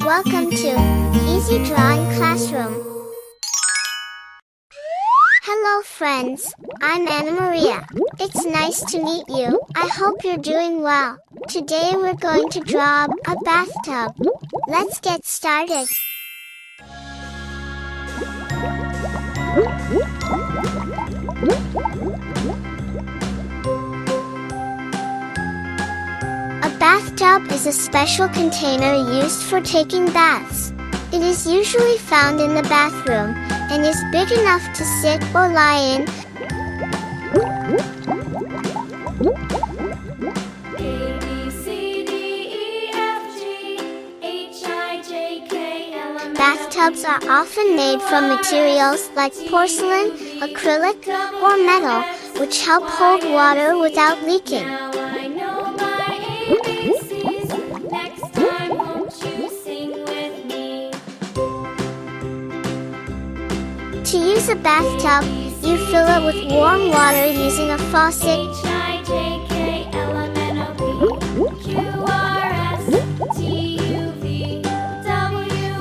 Welcome to Easy Drawing Classroom. Hello friends, I'm Anna Maria. It's nice to meet you. I hope you're doing well. Today we're going to draw a bathtub. Let's get started. A bathtub is a special container used for taking baths. It is usually found in the bathroom and is big enough to sit or lie in. Bathtubs are often made from materials like porcelain, acrylic, or metal, which help hold water without leaking. To use a bathtub, you fill it with warm water using a faucet.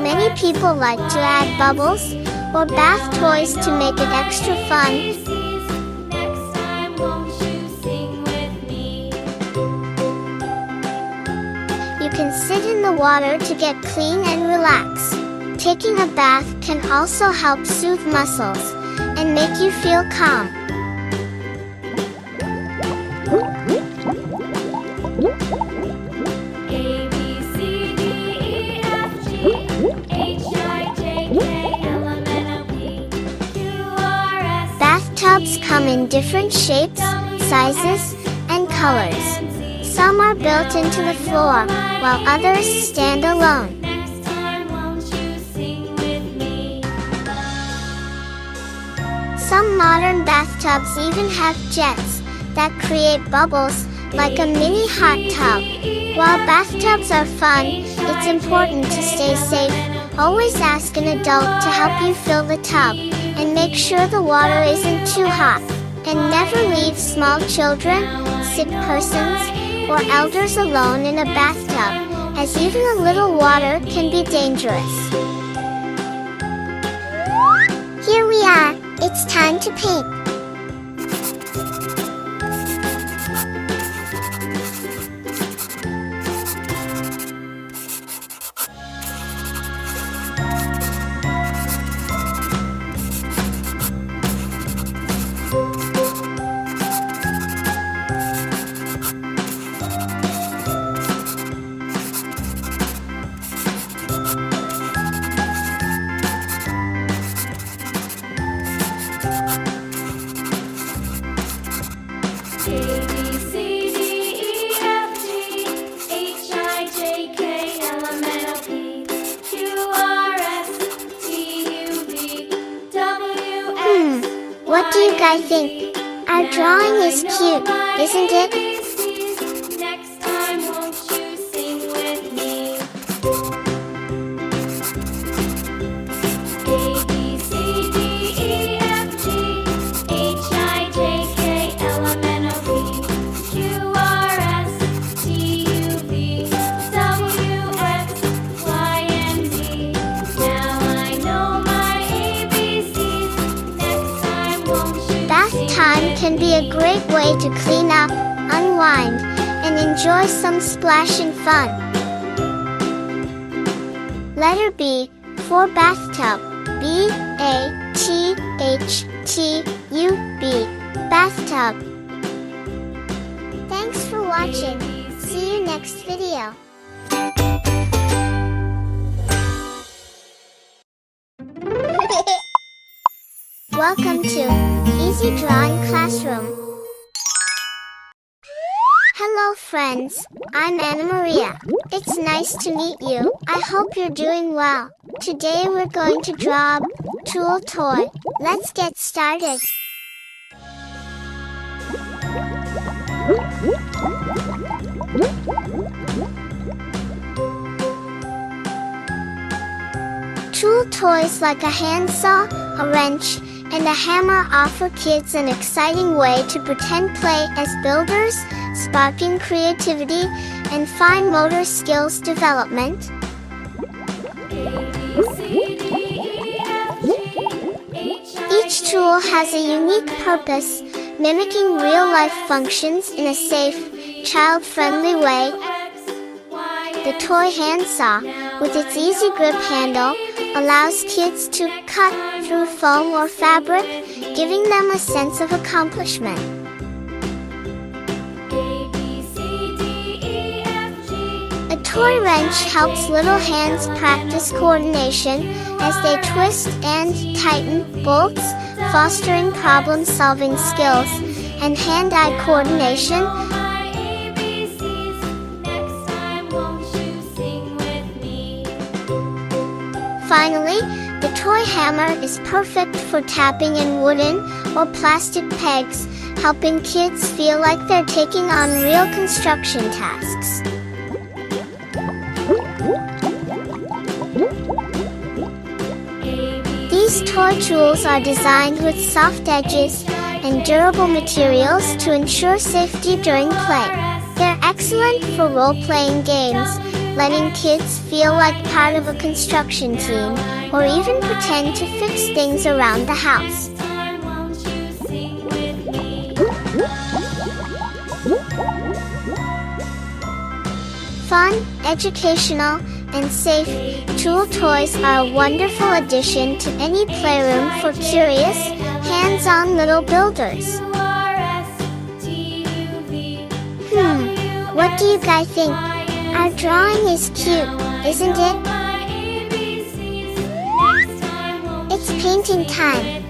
Many people like to add bubbles or bath toys to make it extra fun. You can sit in the water to get clean and relax. Taking a bath can also help soothe muscles and make you feel calm. Bathtubs come in different shapes, sizes, and colors. Some are built into the floor, while others stand alone. Some modern bathtubs even have jets that create bubbles like a mini hot tub. While bathtubs are fun, it's important to stay safe. Always ask an adult to help you fill the tub, and make sure the water isn't too hot. And never leave small children, sick persons, or elders alone in a bathtub, as even a little water can be dangerous. Here we are. It's time to paint. What do you guys think? Our drawing is cute, isn't it? Next time, won't you sing with me? A, B, C, D, E, F, G, H, I, J, K, L, M, N, O, P, Q, R, S, T, U, V, W, X, Y, and Z. Now I know my ABCs. Bath time can be a great way to clean up, unwind, and enjoy some splash and fun. Letter B for bathtub. B-A-T-H-T-U-B. Bathtub. Thanks for watching. See you next video. Welcome to Easy Drawing Classroom. Hello friends, I'm Anna Maria. It's nice to meet you. I hope you're doing well. Today we're going to draw a tool toy. Let's get started. Tool toys like a handsaw, a wrench, and a hammer offer kids an exciting way to pretend play as builders, sparking creativity and fine motor skills development. Each tool has a unique purpose, mimicking real-life functions in a safe, child-friendly way. The toy handsaw, with its easy grip handle, allows kids to cut through foam or fabric, giving them a sense of accomplishment. A toy wrench helps little hands practice coordination as they twist and tighten bolts, fostering problem-solving skills and hand-eye coordination. Finally, the toy hammer is perfect for tapping in wooden or plastic pegs, helping kids feel like they're taking on real construction tasks. These toy tools are designed with soft edges and durable materials to ensure safety during play. They're excellent for role-playing games, letting kids feel like part of a construction team, or even pretend to fix things around the house. Fun, educational, and safe, tool toys are a wonderful addition to any playroom for curious, hands-on little builders. What do you guys think? Our drawing is cute, isn't it? It's painting time.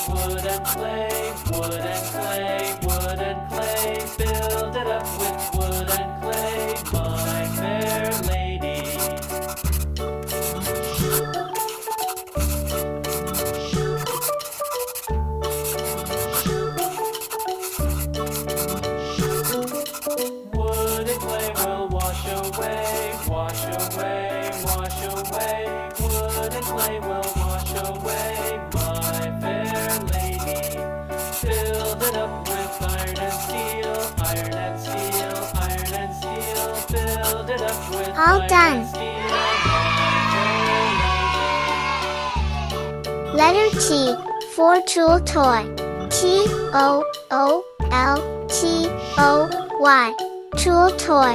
Wood and clay, wood and clay, wood and clay. Build it up with wood and clay, my fair lady. Wood and clay will wash away, wash away, wash away. Wood and clay will wash away, my fair lady. Build it up with iron and steel, iron and steel, iron and steel. Build it up with All iron done. and steel, my fair lady. Letter T for tool toy. T-O-O-L-T-O-Y. Tool toy.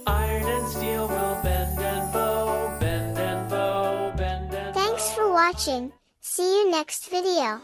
Iron and steel will bend and bow, bend and bow, bend and bow. Thanks for watching. See you next video.